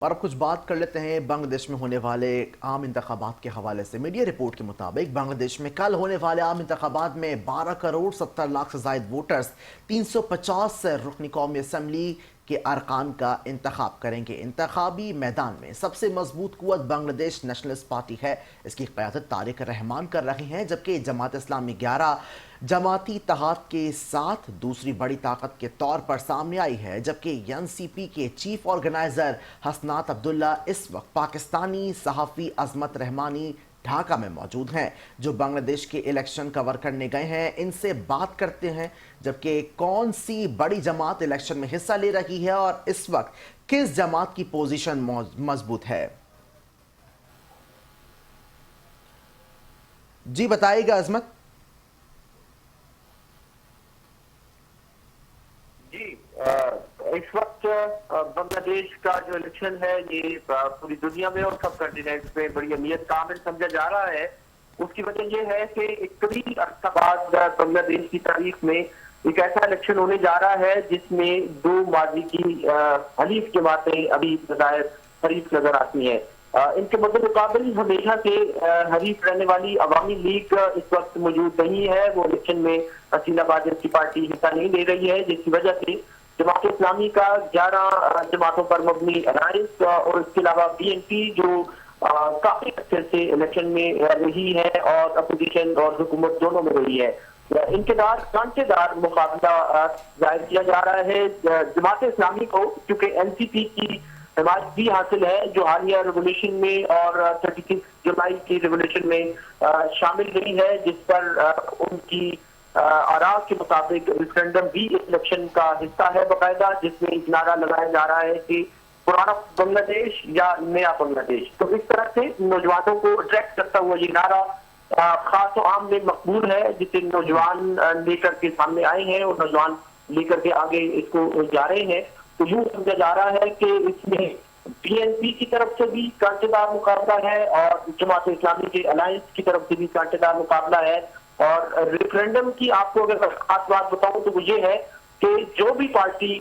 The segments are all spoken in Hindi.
और अब कुछ बात कर लेते हैं बांग्लादेश में होने वाले आम इंतखाबात के हवाले से। मीडिया रिपोर्ट के मुताबिक बांग्लादेश में कल होने वाले आम इंतखाबात में 12 करोड़ 70 लाख से जायद वोटर्स 350 रुकनी कौमी असम्बली के अरकान का इंतखाब करेंगे। इंतखाबी मैदान में सबसे मजबूत कुव्वत बांग्लादेश नेशनलिस्ट पार्टी है। इसकी क़यादत तारिक रहमान कर रही हैं, जबकि जमात इस्लामी 11 जमाती इत्तेहाद के साथ दूसरी बड़ी ताकत के तौर पर सामने आई है। जबकि एनसीपी के चीफ ऑर्गेनाइजर हसनात अब्दुल्ला इस वक्त पाकिस्तानी सहाफ़ी अजमत रहमानी ढाका में मौजूद हैं, जो बांग्लादेश के इलेक्शन कवर करने गए हैं। इनसे बात करते हैं, जबकि कौन सी बड़ी जमात इलेक्शन में हिस्सा ले रही है और इस वक्त किस जमात की पोजीशन मजबूत है। जी बताइएगा अजमत। इस वक्त बांग्लादेश का जो इलेक्शन है ये पूरी दुनिया में और सब कंटिनेंट में बड़ी अहमियत का हामिल समझा जा रहा है। उसकी वजह ये है कि एक करीब अरसा बाद बांग्लादेश की तारीख में एक ऐसा इलेक्शन होने जा रहा है जिसमें दो माजी की हलीफ जमातें अभी बज़ाहिर हरीफ नजर आती हैं। इनके मुकाबले हमेशा से हरीफ रहने वाली अवामी लीग इस वक्त मौजूद नहीं है। वो इलेक्शन में हसीनाबाद जैसी पार्टी हिस्सा नहीं ले रही है, जिसकी वजह से जमात इस्लामी का 11 जमातों पर मबनी अलायंस और इसके अलावा बीएनपी जो काफी अच्छे से इलेक्शन में रही है और अपोजिशन और हुकूमत दोनों में रही है, इनके साथ कांटेदार मुकाबला जाहिर किया जा रहा है। जमात इस्लामी को क्योंकि एनसीपी की हिमायत भी हासिल है, जो हालिया रेवोल्यूशन में और 36 जुलाई की रेवोल्यूशन में शामिल रही है, जिस पर उनकी आरा के मुताबिक रेफरेंडम भी इलेक्शन का हिस्सा है बाकायदा, जिसमें एक नारा लगाया जा रहा है कि पुराना बांग्लादेश या नया बांग्लादेश। तो इस तरह से नौजवानों को अट्रैक्ट करता हुआ ये नारा खास तो आम में मकबूल है, जिसे नौजवान लेकर के सामने आए हैं और नौजवान लेकर के आगे इसको जा रहे हैं। तो यूं समझा जा रहा है कि इसमें बीएनपी की तरफ से भी कांटेदार मुकाबला है और जमात इस्लामी के अलायंस की तरफ से भी कांटेदार मुकाबला है। और रेफरेंडम की आपको अगर खास बात बताऊं तो वो ये है कि जो भी पार्टी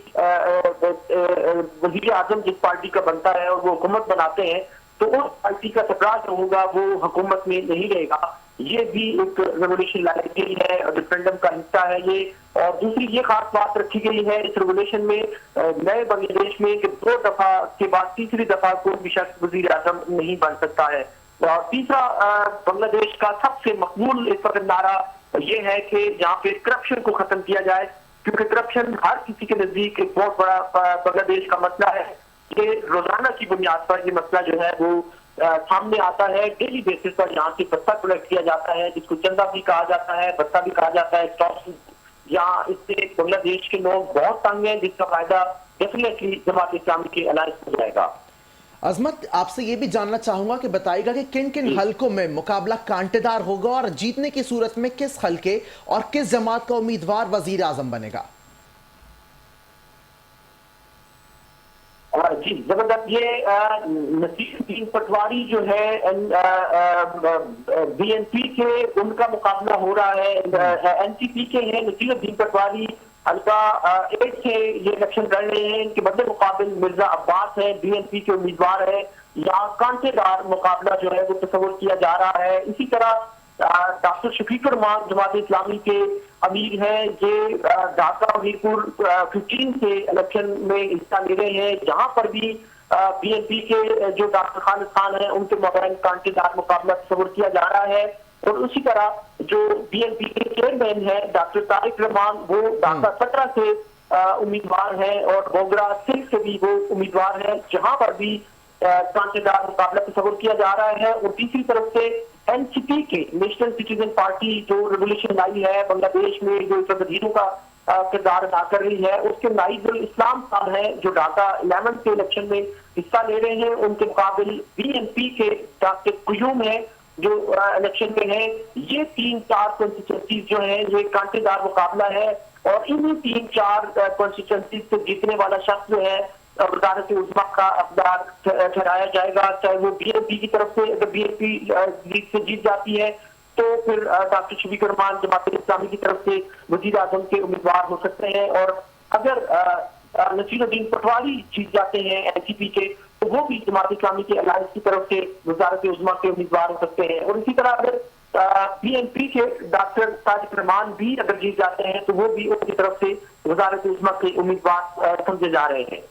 वजीर आजम जिस पार्टी का बनता है और वो हुकूमत बनाते हैं, तो उस पार्टी का सरबराह जो होगा वो हुकूमत में नहीं रहेगा। ये भी एक रेवोल्यूशन लाई गई है, रेफरेंडम का हिस्सा है ये। और दूसरी ये खास बात रखी गई है इस रेवोल्यूशन में नए बांग्लादेश में कि 2 दफा के बाद तीसरी दफा कोई भी शख्स वजीर आजम नहीं बन सकता है। और तीसरा बांग्लादेश का सबसे मकबूल इस वक्त नारा ये है कि जहाँ पे करप्शन को खत्म किया जाए, क्योंकि करप्शन हर किसी के नजदीक एक बहुत बड़ा बांग्लादेश का मसला है। ये रोजाना की बुनियाद पर ये मसला जो है वो सामने आता है। डेली बेसिस पर यहाँ से भत्ता कलेक्ट किया जाता है, जिसको चंदा भी कहा जाता है, भत्ता भी कहा जाता है, स्टॉक। यहाँ इससे बांग्लादेश के लोग बहुत तंग हैं, जिसका फायदा डेफिनेटली जमात इस्लामी के अलायंस हो जाएगा। अजमत, आपसे ये भी जानना चाहूंगा कि बताइएगा कि किन किन हलकों में मुकाबला कांटेदार होगा और जीतने की सूरत में किस हलके और किस जमात का उम्मीदवार वजीर आजम बनेगा। जी जबरदस्त। ये नसीरुद्दीन पटवारी जो है बीएनपी के, उनका मुकाबला हो रहा है। एनसीपी के हैं नसीरुद्दीन पटवारी, हल्का 8 से ये इलेक्शन लड़ रहे हैं। इनके बदले मुकाबले मिर्जा अब्बास है, बीएनपी के उम्मीदवार है। यहाँ कांटेदार मुकाबला जो है वो तस्वर किया जा रहा है। इसी तरह डॉक्टर शफीकुर रहमान जमात इस्लामी के अमीर हैं, ये ढाका मीरपुर 15 से इलेक्शन में हिस्सा ले रहे हैं, जहां पर भी बीएनपी के जो डॉक्टर खालिद खान है उनके माबैन कांटेदार मुकाबला तस्वर किया जा रहा है। और उसी तरह जो बीएनपी के चेयरमैन है डॉक्टर तारिक रहमान, वो ढाका 17 से उम्मीदवार है और बोगरा 6 से भी वो उम्मीदवार है, जहां पर भी कांटेदार मुकाबला तस्वर किया जा रहा है। और तीसरी तरफ से एनसीपी के नेशनल सिटीजन पार्टी जो रेवोल्यूशन लाई है बांग्लादेश में, जो वजीरों का किरदार अदा कर रही है, उसके नाइजुल इस्लाम साहब हैं जो ढाका 11 के इलेक्शन में हिस्सा ले रहे हैं। उनके मुकाबले बीएनपी के डॉक्टर कुयूम है जो इलेक्शन में है। ये 3-4 कॉन्स्टिट्यूंसीज जो है ये कांटेदार मुकाबला है और इन्हीं 3-4 कॉन्स्टिट्यूंसीज से जीतने वाला शख्स जो है वजारत उज़्मा का अखबार ठहराया जाएगा, चाहे वो बीएनपी की तरफ से। अगर बीएनपी लीग से जीत जाती है तो फिर डॉक्टर शफीकुर रहमान जमात इस्लामी की तरफ से वजीर आजम के उम्मीदवार हो सकते हैं। और अगर नसीरुद्दीन पटवारी जीत जाते हैं एनसीपी के, तो वो भी जमात इस्लामी के अलायंस की तरफ से वजारत उज़्मा के उम्मीदवार हो सकते हैं। और इसी तरह अगर बीएनपी के डॉक्टर तारिक रहमान भी अगर जीत जाते हैं तो वो भी उनकी तरफ से वजारत उज़्मा के उम्मीदवार समझे जा रहे हैं।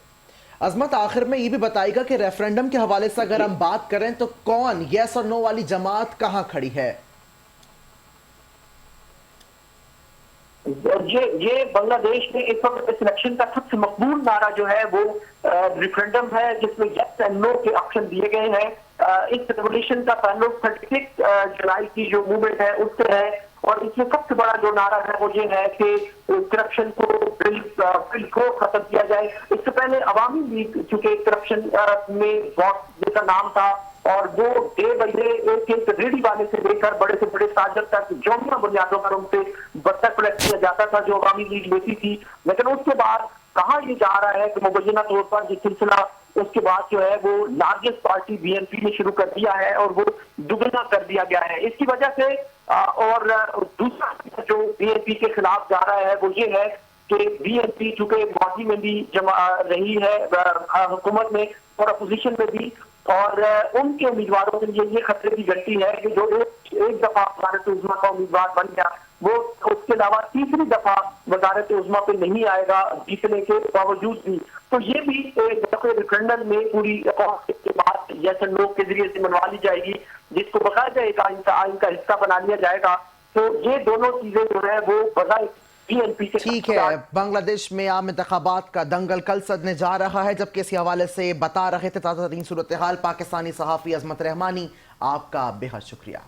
अजमत, आखिर में ये भी बताएगा कि रेफरेंडम के हवाले से अगर हम बात करें तो कौन यस और नो वाली जमात कहां खड़ी है? ये बांग्लादेश में इस वक्त सिलेक्शन का सबसे मकबूल नारा जो है वो रेफरेंडम है, जिसमें यस एंड नो के ऑप्शन दिए गए हैं। इस रेवोल्यूशन का ताल्लुक 36 जुलाई की जो मूवमेंट है उससे है, और इसमें सबसे बड़ा जो नारा है वो ये है कि करप्शन को बिल को खत्म किया जाए। इससे पहले अवामी लीग, चूंकि करप्शन में बहुत जिसका नाम था, और वो डे बाई डे एक रेडी वाले से लेकर बड़े से बड़े ताजर तक जौनिया बुनियादों पर उनसे बदतर कलेक्ट किया जाता था जो अवामी लीग लेती थी। लेकिन उसके बाद कहाँ ये जा रहा है कि मुबैना तौर पर ये सिलसिला उसके बाद जो है वो लार्जेस्ट पार्टी बीएनपी ने शुरू कर दिया है और वो दुगना कर दिया गया है। इसकी वजह से और दूसरा जो बीएनपी के खिलाफ जा रहा है वो ये है कि बीएनपी चूंकि माजी में भी रही है हुकूमत में और अपोजिशन में भी, और उनके उम्मीदवारों के लिए ये खतरे की घंटी है कि जो एक दफा वजारत उज़्मा का उम्मीदवार बन गया वो उसके अलावा तीसरी दफा वजारत उज़्मा पे नहीं आएगा जीतने के बावजूद भी। तो ये भी एक रेफरेंडम में पूरी के बाद यस एंड नो के जरिए से मनवा ली जाएगी, जिसको बाकायदा एक आइन का हिस्सा बना लिया जाएगा। तो ये दोनों चीजें जो है वो बजाय ठीक है। बांग्लादेश में आम इंतखाबात का दंगल कल सदने जा रहा है, जबकि इसी हवाले से बता रहे थे ताज़ा तरीन सूरत हाल पाकिस्तानी सहाफ़ी अजमत रहमानी। आपका बेहद शुक्रिया।